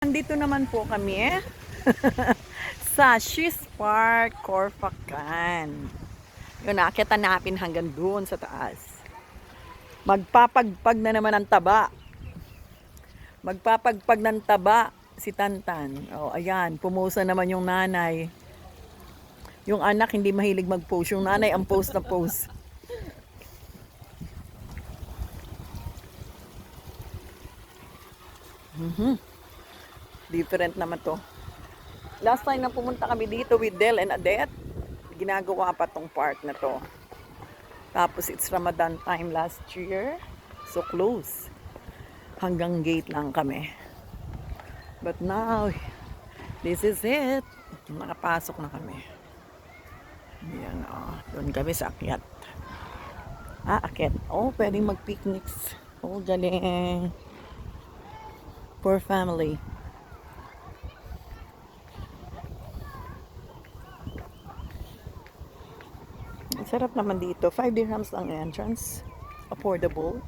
Nandito naman po kami sa She's Park, Corfacan. Yun, naakyatan natin hanggang doon sa taas. Magpapagpag na naman ang taba. Magpapagpag ng taba si Tantan. O, ayan, pumusa naman yung nanay. Yung anak hindi mahilig mag-post. Yung nanay ang post na post. Different naman to. Last time na pumunta kami dito with Del and Adet, ginagawa pa tong park na to. Tapos it's Ramadan time last year, so close. Hanggang gate lang kami. But now, this is it. Nakapasok na kami. Yan, oh. Doon kami sa akyat. Akyat. Oh, pwedeng mag-picnics. Oh, galing. For family. Sarap naman dito. 5 dirhams lang entrance. Affordable.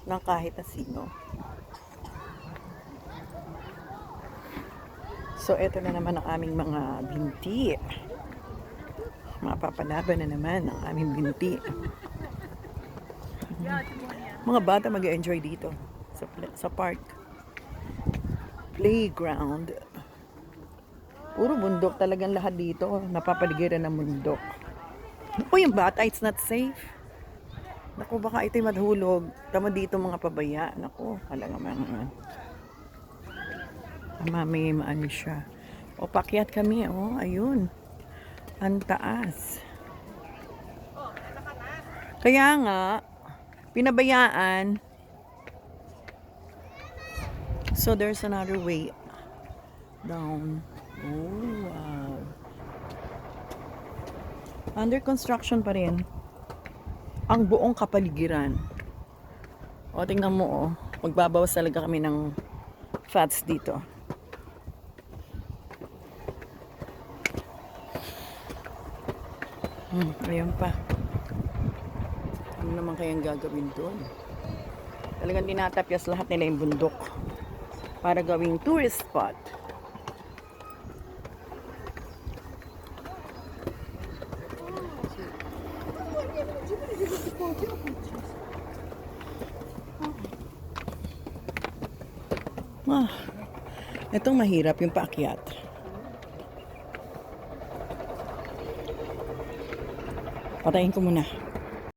Ng kahit na sino. So, ito na naman ang aming mga binti. Mapapalaban na naman ang aming binti. Mga bata mag-enjoy dito. Sa park. Playground. Puro bundok talagang lahat dito. Napapaligiran ng bundok. Naku, yung bata, it's not safe. Naku, baka ito'y madhulog. Tama dito mga pabaya. Naku, talaga mga may maano siya. O, pakyat kami, oh, ayun. Ang taas. Kaya nga, pinabayaan. So, there's another way down. Oh, wow. Under construction pa rin ang buong kapaligiran. O, tingnan mo, oh. Magbabawas talaga kami ng fats dito. Ayan pa. Ano naman kayang gagawin doon? Talagang tinatapyas lahat nila yung bundok para gawing tourist spot. Itong mahirap yung paakyat. Patayin ko muna.